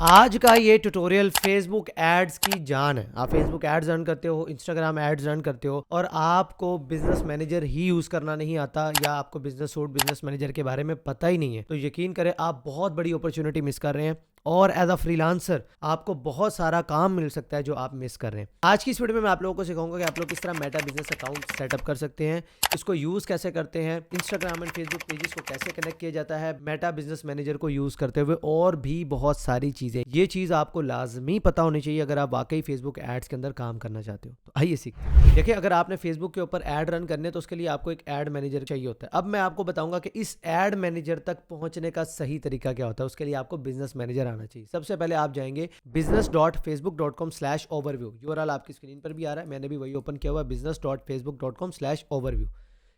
आज का ये ट्यूटोरियल फेसबुक एड्स की जान है। आप फेसबुक एड्स रन करते हो, इंस्टाग्राम एड्स रन करते हो और आपको बिजनेस मैनेजर ही यूज करना नहीं आता या आपको बिजनेस सूट बिजनेस मैनेजर के बारे में पता ही नहीं है, तो यकीन करें आप बहुत बड़ी अपॉर्चुनिटी मिस कर रहे हैं और एज अ फ्रीलांसर आपको बहुत सारा काम मिल सकता है जो आप मिस कर रहे हैं। आज की इस वीडियो में मैं आप लोगों को सिखाऊंगा कि आप लोग किस तरह मेटा बिजनेस अकाउंट सेटअप कर सकते हैं, इसको यूज कैसे करते हैं, इंस्टाग्राम एंड फेसबुक पेजेस को कैसे कनेक्ट किया जाता है मेटा बिजनेस मैनेजर को यूज करते हुए, और भी बहुत सारी चीजें। ये चीज आपको लाजमी पता होनी चाहिए अगर आप वाकई फेसबुक एड्स के अंदर काम करना चाहते हो। तो आइए सीखते हैं। देखिए, अगर आपने फेसबुक के ऊपर एड रन करने तो उसके लिए आपको एक एड मैनेजर चाहिए होता है। अब मैं आपको बताऊंगा कि इस एड मैनेजर तक पहुंचने का सही तरीका क्या होता है। उसके लिए आपको बिजनेस मैनेजर आना चाहिए। सबसे पहले आप जाएंगे business.facebook.com/overview। यूआरएल आपकी स्क्रीन पर भी आ रहा है, मैंने भी वही ओपन किया हुआ, business.facebook.com/overview।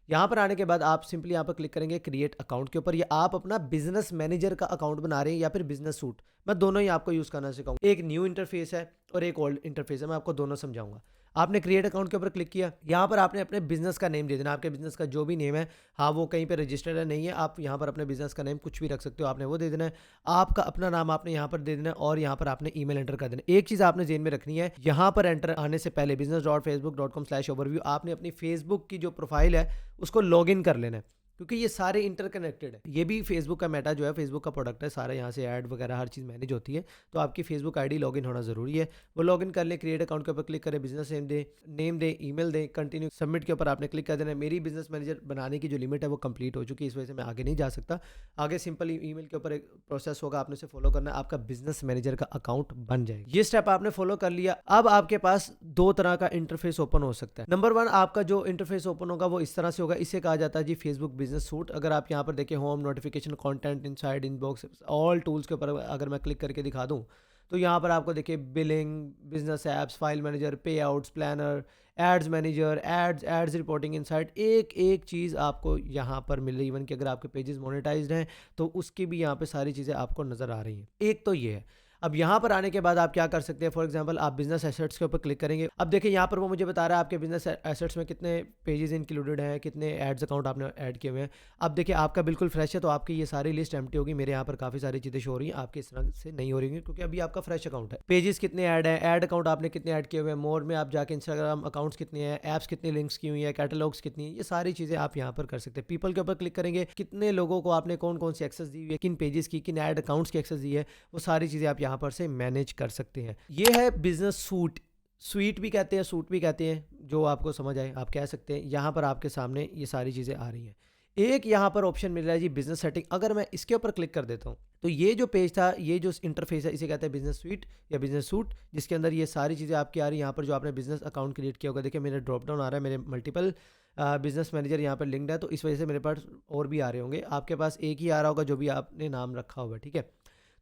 यहाँ पर आने के बाद आप सिंपली यहाँ पर क्लिक करेंगे क्रिएट अकाउंट के ऊपर। ये आप अपना बिजनेस मैनेजर का अकाउंट बना रहे हैं या फिर बिजनेस सूट, मैं दोनों ही आपको यूज करना सिखाऊंगा। एक न्यू इंटरफेस है और एक ओल्ड इंटरफेस है, मैं आपको दोनों समझाऊंगा। आपने क्रिएट अकाउंट के ऊपर क्लिक किया, यहाँ पर आपने अपने बिजनेस का नेम दे देना। आपके बिजनेस का जो भी नेम है, हाँ वो कहीं पे रजिस्टर्ड है नहीं है, आप यहाँ पर अपने बिजनेस का नेम कुछ भी रख सकते हो, आपने वो दे देना है। आपका अपना नाम आपने यहाँ पर दे देना है और यहाँ पर आपने ईमेल एंटर कर देना। एक चीज आपने जेन में रखनी है, यहाँ पर एंटर आने से पहले business.facebook.com/overview आपने अपनी फेसबुक की जो प्रोफाइल है उसको लॉग इन कर लेना है, क्योंकि ये सारे इंटरकनेक्टेड है। ये भी फेसबुक का मेटा जो है फेसबुक का प्रोडक्ट है, सारा यहाँ से ऐड वगैरह हर चीज़ मैनेज होती है। तो आपकी फेसबुक आईडी लॉगिन होना जरूरी है। वो लॉगिन कर लें, क्रिएट अकाउंट के ऊपर क्लिक करें, बिजनेस नेम दे, ईमेल दें, कंटिन्यू सबमिट के ऊपर आपने क्लिक कर देना है। मेरी बिजनेस मैनेजर बनाने की जो लिमिट है वो कंप्लीट हो चुकी है, इस वजह से मैं आगे नहीं जा सकता। आगे सिंपल ईमेल के ऊपर एक प्रोसेस होगा, आपने उसे फॉलो करना है, आपका बिजनेस मैनेजर का अकाउंट बन जाएगा। ये स्टेप आपने फॉलो कर लिया। अब आपके पास दो तरह का इंटरफेस ओपन हो सकता है। नंबर 1, आपका जो इंटरफेस ओपन होगा वो इस तरह से होगा। इसे कहा जाता है जी फेसबुक बिजनेस सूट। अगर आप यहाँ पर देखिए home, notification, content, inside, inbox, all tools के ऊपर अगर मैं क्लिक करके दिखा दूँ तो यहाँ पर आपको देखिए billing, business apps, file manager, payouts, planner, ads manager, ads reporting, insights, एक एक चीज़ आपको यहाँ पर मिल रही है। इवन कि अगर आपके पेजेस मोनेटाइज्ड हैं तो उसकी भी यहाँ पे सारी चीज़ें आपको नज़र आ रही हैं। एक तो ये है। अब यहाँ पर आने के बाद आप क्या कर सकते हैं, फॉर एग्जांपल आप बिजनेस एसेट्स के ऊपर क्लिक करेंगे। अब देखिए यहाँ पर वो मुझे बता रहा है आपके बिजनेस एसेट्स में कितने पेजेस इंक्लूडेड हैं, कितने एड्स अकाउंट आपने ऐड किए हुए हैं। अब देखिए आपका बिल्कुल फ्रेश है तो आपकी ये सारी लिस्ट एम्प्टी होगी। मेरे यहाँ पर काफ़ी सारी चीज़ें शो हो रही हैं, आपके इस तरह से नहीं हो रही हैं क्योंकि अभी आपका फ्रेश अकाउंट है। पेजेस कितने ऐड हैं, ऐड अकाउंट आपने कितने ऐड किए हुए हैं, मोर में आप जाके इंस्टाग्राम अकाउंट्स कितने हैं, ऐप्स कितनी लिंक्स की हुई है, कैटलॉग्स कितनी है, ये सारी चीज़ें आप यहाँ पर कर सकते हैं। पीपल के ऊपर क्लिक करेंगे, कितने लोगों को आपने कौन कौन सी एक्सेस दी हुई है, किन पेजेस की, किन ऐड अकाउंट्स की एक्सेस दी है, वो सारी चीज़ें आप यहाँ पर से मैनेज कर सकते हैं। ये है बिजनेस सूट। स्वीट भी कहते हैं, सूट भी कहते हैं, जो आपको समझ आए आप कह सकते हैं। यहाँ पर आपके सामने ये सारी चीज़ें आ रही हैं। एक यहाँ पर ऑप्शन मिल रहा है जी बिजनेस सेटिंग। अगर मैं इसके ऊपर क्लिक कर देता हूँ तो ये जो पेज था, ये जो इंटरफेस है, इसे कहते हैं बिजनेस स्वीट या बिजनेस सूट, जिसके अंदर ये सारी चीज़ें आपकी आ रही है। यहाँ पर जो आपने बिजनेस अकाउंट क्रिएट किया होगा, देखिए मेरे ड्रॉप डाउन आ रहा है, मेरे मल्टीपल बिजनेस मैनेजर यहाँ पर लिंक्ड है, तो इस वजह से मेरे पास और भी आ रहे होंगे। आपके पास एक ही आ रहा होगा जो भी आपने नाम रखा होगा, ठीक है।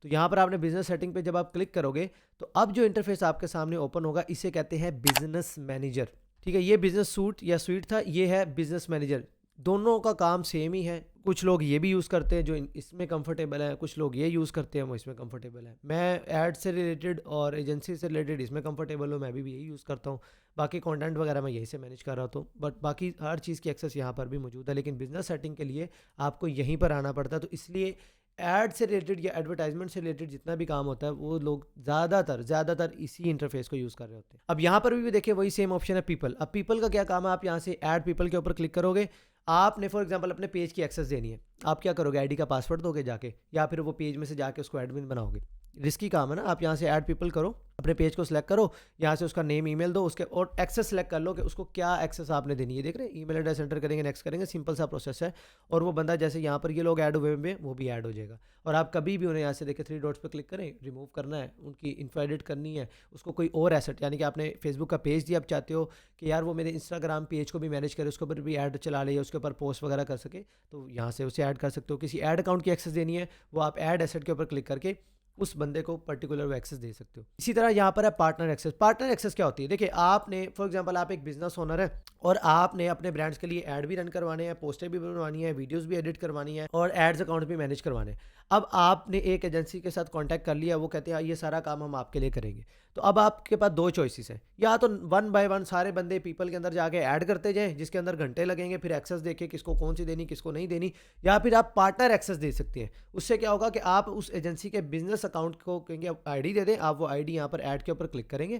तो यहाँ पर आपने बिजनेस सेटिंग पे जब आप क्लिक करोगे तो अब जो इंटरफेस आपके सामने ओपन होगा इसे कहते हैं बिजनेस मैनेजर, ठीक है। ये बिजनेस सूट या स्वीट था, ये है बिजनेस मैनेजर। दोनों का काम सेम ही है। कुछ लोग ये भी यूज़ करते हैं जो इसमें कंफर्टेबल है, कुछ लोग ये यूज़ करते हैं वो इसमें कंफर्टेबल है। मैं ऐड से रिलेटेड और एजेंसी से रिलेटेड इसमें कंफर्टेबल हूँ, मैं भी यही यूज़ करता हूँ। बाकी कंटेंट वगैरह मैं यहीं से मैनेज कर रहा हूँ, बट बाकी हर चीज़ की एक्सेस यहाँ पर भी मौजूद है। लेकिन बिजनेस सेटिंग के लिए आपको यहीं पर आना पड़ता है। तो इसलिए ऐड से रिलेटेड या एडवर्टाइजमेंट से रिलेटेड जितना भी काम होता है वो लोग ज़्यादातर इसी इंटरफेस को यूज़ कर रहे होते हैं। अब यहाँ पर भी देखिए वही सेम ऑप्शन है पीपल। अब पीपल का क्या काम है, आप यहाँ से ऐड पीपल के ऊपर क्लिक करोगे। आपने फॉर एग्जांपल अपने पेज की एक्सेस देनी है, आप क्या करोगे, आईडी का पासवर्ड दोगे जाके, या फिर वो पेज में से जाके उसको एडमिन बनाओगे। रिस्की काम है ना। आप यहाँ से ऐड पीपल करो, अपने पेज को सिलेक्ट करो, यहाँ से उसका नेम, ईमेल दो, उसके और एक्सेस सेलेक्ट कर लो कि उसको क्या एक्सेस आपने देनी है। देख रहे हैं, ईमेल एड्रेस एंटर करेंगे, नेक्स्ट करेंगे, सिंपल सा प्रोसेस है। और वो बंदा जैसे यहाँ पर ये लोग ऐड हुए हैं वो भी ऐड हो जाएगा। और आप कभी भी उन्हें यहाँ से देखिए 3 डॉट्स पे क्लिक करें, रिमूव करना है, उनकी इन्फो एडिट करनी है, उसको कोई और एसेट, यानी कि आपने फेसबुक का पेज दिया, आप चाहते हो कि यार वो मेरे इंस्टाग्राम पेज को भी मैनेज करे, उसके ऊपर भी ऐड चला ले, उसके ऊपर पोस्ट वगैरह कर सके, तो यहाँ से उसे ऐड कर सकते हो। किसी ऐड अकाउंट की एक्सेस देनी है, वो आप ऐड एसेट के ऊपर क्लिक करके उस बंदे को पर्टिकुलर वो एक्सेस दे सकते हो। इसी तरह यहाँ पर है पार्टनर एक्सेस। पार्टनर एक्सेस क्या होती है, देखिए आपने फॉर एग्जांपल आप एक बिजनेस ओनर है और आपने अपने ब्रांड्स के लिए ऐड भी रन करवाने हैं, पोस्टर भी बनवानी है, वीडियोस भी एडिट करवानी है और एड्स अकाउंट भी मैनेज करवाने हैं। अब आपने एक एजेंसी के साथ कॉन्टैक्ट कर लिया, वो कहते हैं ये सारा काम हम आपके लिए करेंगे। तो अब आपके पास 2 चॉइसेस हैं, या तो वन बाय वन सारे बंदे पीपल के अंदर जाके ऐड करते जाएँ, जिसके अंदर घंटे लगेंगे, फिर एक्सेस देखें किसको कौन-सी देनी, किसको नहीं देनी, या फिर आप पार्टनर एक्सेस दे सकते हैं। उससे क्या होगा कि आप उस एजेंसी के बिज़नेस अकाउंट को कहेंगे आईडी दे दें, आप वो आईडी यहाँ पर ऐड के ऊपर क्लिक करेंगे।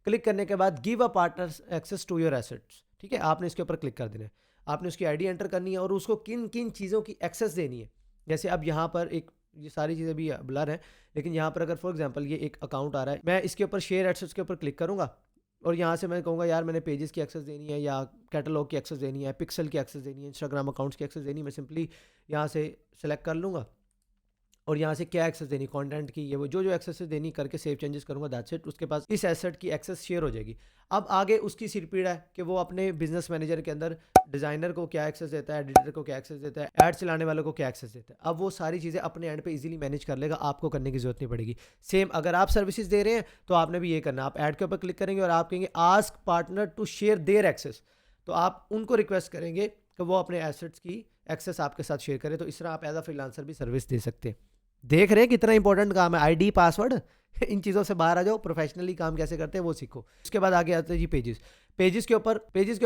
क्लिक करने के बाद give a partner access to your assets, ठीक है? आपने इसके ऊपर क्लिक कर देना है। आपने उसकी आईडी एंटर करनी है और उसको किन-किन चीज़ों की एक्सेस देनी है। जैसे अब यहाँ पर एक, ये सारी चीज़ें भी ब्लर हैं, लेकिन यहाँ पर अगर फॉर एग्जांपल ये एक अकाउंट आ रहा है, मैं इसके ऊपर शेयर एसेट्स के ऊपर क्लिक करूँगा और यहाँ से मैं कहूँगा यार मैंने पेजेस की एक्सेस देनी है, या कैटलॉग की एक्सेस देनी है, पिक्सल की एक्सेस देनी है, इंस्टाग्राम अकाउंट्स की एक्सेस देनी है। मैं सिंपली यहाँ से सेलेक्ट कर लूँगा और यहाँ से क्या एक्सेस देनी, कंटेंट की, ये वो जो एक्सेस देनी करके सेव चेंजेस करूँगा, दैट्स इट। उसके पास इस एसेट की एक्सेस शेयर हो जाएगी। अब आगे उसकी सिरपीड़ है कि वो अपने बिजनेस मैनेजर के अंदर डिज़ाइनर को क्या एक्सेस देता है, एडिटर को क्या एक्सेस देता है, ऐड चलाने वालों को क्या एक्सेस देता है। अब वो सारी चीज़ें अपने एंड पे इजीली मैनेज कर लेगा, आपको करने की जरूरत नहीं पड़ेगी। सेम अगर आप सर्विसेज दे रहे हैं तो आपने भी ये करना, आप ऐड के ऊपर क्लिक करेंगे और आप कहेंगे ask partner to share their access, तो आप उनको रिक्वेस्ट करेंगे कि वो अपने एसेट्स की एक्सेस आपके साथ शेयर करें। तो इस तरह आप एज अ फ्रीलांसर भी सर्विस दे सकते हैं। देख रहे हैं कितना इंपॉर्टेंट काम है, आईडी पासवर्ड इन चीज़ों से बाहर आ जाओ, प्रोफेशनली काम कैसे करते हैं वो सीखो। उसके बाद आगे आते हैं जी पेजेस। पेजेस के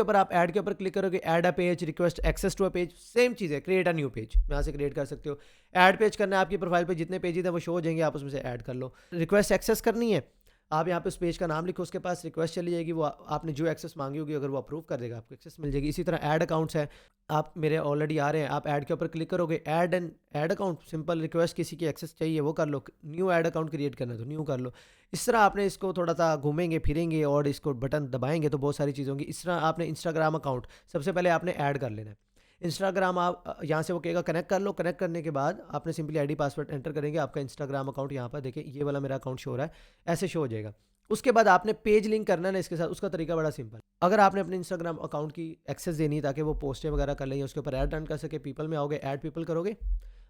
ऊपर आप ऐड के ऊपर क्लिक करोगे, add a page, request access to a page, same चीज़ है, क्रिएट अ न्यू पेज, यहाँ से क्रिएट कर सकते हो। ऐड पेज करना है, आपकी प्रोफाइल पे जितने पेजेस हैं वो शो हो जाएंगे, आप उसमें से ऐड कर लो। रिक्वेस्ट एक्सेस करनी है, आप यहाँ पे उस पेज का नाम लिखो, उसके पास रिक्वेस्ट चली जाएगी, वो आपने जो एक्सेस मांगी होगी अगर वो अप्रूव कर देगा आपको एक्सेस मिल जाएगी। इसी तरह ऐड अकाउंट्स है, आप मेरे ऑलरेडी आ रहे हैं, आप ऐड के ऊपर क्लिक करोगे, ऐड अकाउंट, सिंपल रिक्वेस्ट, किसी की एक्सेस चाहिए वो कर लो, न्यू ऐड अकाउंट क्रिएट करना है तो न्यू कर लो। इस तरह आपने इसको थोड़ा सा घूमेंगे फिरेंगे और इसको बटन दबाएंगे तो बहुत सारी चीज़ होंगी। इस तरह आपने इंस्टाग्राम अकाउंट सबसे पहले आपने ऐड कर लेना है। इंस्टाग्राम आप यहाँ से वो कहेगा कनेक्ट कर लो, कनेक्ट करने के बाद आपने सिंपली आईडी पासवर्ड एंटर करेंगे, आपका इंस्टाग्राम अकाउंट यहाँ पर देखिए ये वाला मेरा अकाउंट शो हो रहा है, ऐसे शो हो जाएगा। उसके बाद आपने पेज लिंक करना है ना इसके साथ, उसका तरीका बड़ा सिंपल। अगर आपने अपने इंस्टाग्राम अकाउंट की एक्सेस देनी है ताकि वो पोस्टें वगैरह कर लें, उसके ऊपर ऐड रन कर सके, पीपल में आओगे, ऐड पीपल करोगे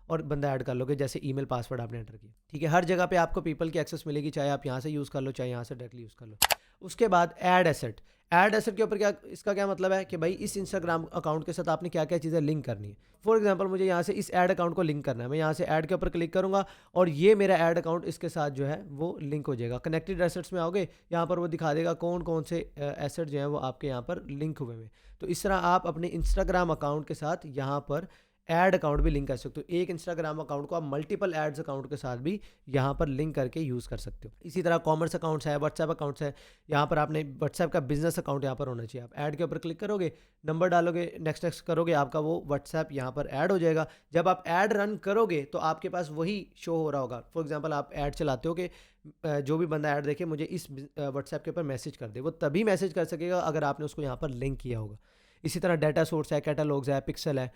और बंदा ऐड कर लोगे, जैसे ईमेल पासवर्ड आपने एंटर किया, ठीक है। हर जगह पे आपको पीपल की एक्सेस मिलेगी, चाहे आप यहाँ से यूज़ कर लो चाहे यहाँ से डायरेक्टली यूज़ कर लो। उसके बाद ऐड एसेट के ऊपर क्या, इसका क्या मतलब है कि भाई इस इंस्टाग्राम अकाउंट के साथ आपने क्या क्या चीज़ें लिंक करनी है। फॉर एग्जांपल मुझे यहाँ से इस ऐड अकाउंट को लिंक करना है, मैं यहाँ से ऐड के ऊपर क्लिक करूँगा और ये मेरा ऐड अकाउंट इसके साथ जो है वो लिंक हो जाएगा। कनेक्टेड एसेट्स में आओगे, यहाँ पर वो दिखा देगा कौन कौन से एसेट जो है वो आपके यहाँ पर लिंक हुए हैं। तो इस तरह आप अपने इंस्टाग्राम अकाउंट के साथ यहाँ पर ऐड अकाउंट भी लिंक कर सकते हो। एक इंस्टाग्राम अकाउंट को आप मल्टीपल एड्स अकाउंट के साथ भी यहाँ पर लिंक करके यूज़ कर सकते हो। इसी तरह कॉमर्स अकाउंट्स है, व्हाट्सएप अकाउंट्स है, यहाँ पर आपने व्हाट्सएप का बिजनेस अकाउंट यहाँ पर होना चाहिए। आप ऐड के ऊपर क्लिक करोगे, नंबर डालोगे, नेक्स्ट नेक्स्ट करोगे, आपका वो व्हाट्सएप यहाँ पर ऐड हो जाएगा। जब आप ऐड रन करोगे तो आपके पास वही शो हो रहा होगा। फॉर एग्जाम्पल आप ऐड चलाते हो कि जो भी बंदा ऐड देखे मुझे इस व्हाट्सएप के ऊपर मैसेज कर दे, वो तभी मैसेज कर सकेगा अगर आपने उसको यहाँ पर लिंक किया होगा। इसी तरह डाटा सोर्स है, कैटलॉग्स है, पिक्सल है,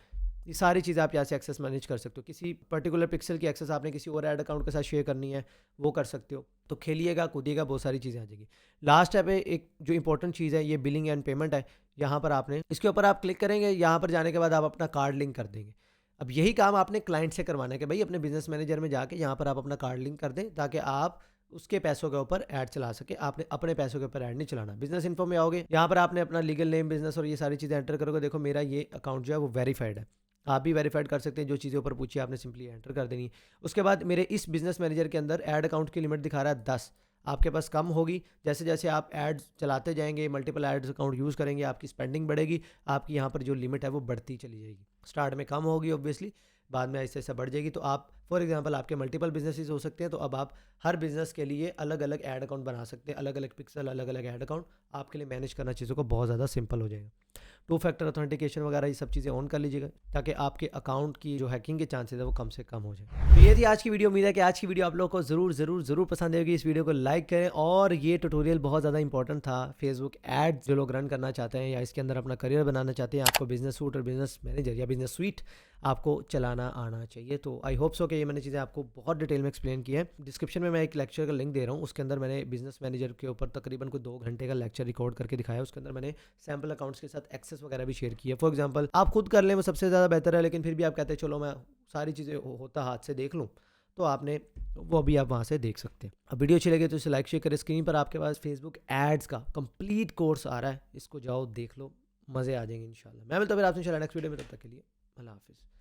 ये सारी चीज़ें आप यहाँ से एक्सेस मैनेज कर सकते हो। किसी पर्टिकुलर पिक्सल की एक्सेस आपने किसी और ऐड अकाउंट के साथ शेयर करनी है वो कर सकते हो। तो खेलिएगा कूदिएगा, बहुत सारी चीज़ें आ जाएगी। लास्ट है पे एक जो इंपॉर्टेंट चीज़ है, ये बिलिंग एंड पेमेंट है। यहाँ पर आपने इसके ऊपर आप क्लिक करेंगे, यहाँ पर जाने के बाद आप अपना कार्ड लिंक कर देंगे। अब यही काम आपने क्लाइंट से करवाना है कि भाई अपने बिजनेस मैनेजर में जाके यहाँ पर आप अपना कार्ड लिंक कर दें ताकि आप उसके पैसों के ऊपर ऐड चला सके। आपने अपने पैसों के ऊपर ऐड नहीं चलाना। बिजनेस इन्फो में आओगे, यहाँ पर आपने अपना लीगल नेम, बिजनेस और ये सारी चीज़ें एंटर करोगे। देखो मेरा ये अकाउंट जो है वो वेरीफाइड है, आप भी वेरीफाइड कर सकते हैं। जो चीज़ें ऊपर पूछी आपने सिंपली एंटर कर देनी है। उसके बाद मेरे इस बिजनेस मैनेजर के अंदर ऐड अकाउंट की लिमिट दिखा रहा है 10, आपके पास कम होगी। जैसे जैसे आप एड्स चलाते जाएंगे, मल्टीपल एड्स अकाउंट यूज़ करेंगे, आपकी स्पेंडिंग बढ़ेगी, आपकी यहाँ पर जो लिमिट है वो बढ़ती चली जाएगी। स्टार्ट में कम होगी ऑब्वियसली, बाद में ऐसे ऐसे बढ़ जाएगी। तो आप फॉर एग्जांपल आपके मल्टीपल बिजनेसेस हो सकते हैं, तो अब आप हर बिजनेस के लिए अलग अलग ऐड अकाउंट बना सकते हैं, अलग अलग पिक्सल, अलग अलग ऐड अकाउंट। आपके लिए मैनेज करना चीज़ों को बहुत ज़्यादा सिंपल हो जाएगा। 2 फैक्टर ऑथेंटिकेशन वगैरह ये सब चीज़ें ऑन कर लीजिएगा ताकि आपके अकाउंट की जो हैकिंग के चांसेस है वो कम से कम हो जाए। तो ये थी आज की वीडियो। उम्मीद है कि आज की वीडियो आप लोगों को ज़रूर पसंद आएगी। इस वीडियो को लाइक करें और ये ट्यूटोरियल बहुत ज़्यादा इंपॉर्टेंट था। फेसबुक एड्स जो लोग रन करना चाहते हैं या इसके अंदर अपना करियर बनाना चाहते हैं, आपको बिजनेस सूट और बिजनेस मैनेजर या बिजनेस स्वीट आपको चलाना आना चाहिए। तो आई होप सो कि ये मैंने चीज़ें आपको बहुत डिटेल में एक्सप्लेन की है। डिस्क्रिप्शन में मैं एक लेक्चर का लिंक दे रहा हूँ, उसके अंदर मैंने बिजनेस मैनेजर के ऊपर तकरीबन कोई 2 घंटे का लेक्चर रिकॉर्ड करके दिखाया। उसके अंदर मैंने सैम्पल अकाउंट्स के साथ एक्सेस वगैरह भी शेयर की है। फॉर एग्जांपल आप खुद कर लें वो सबसे ज़्यादा बेहतर है, लेकिन फिर भी आप कहते हैं चलो मैं सारी चीज़ें होता हाथ से देख लूँ, तो आपने वो भी आप वहाँ से देख सकते हैं। अब वीडियो अच्छी लगे तो इसे लाइक शेयर करें। स्क्रीन पर आपके पास फेसबुक एड्स का कंप्लीट कोर्स आ रहा है, इसको जाओ देख लो, मज़े आ जाएंगे इंशाल्लाह। मैं मिलता हूँ फिर आपसे इंशाल्लाह नेक्स्ट वीडियो में, तब तक के लिए अल्लाह हाफिज़।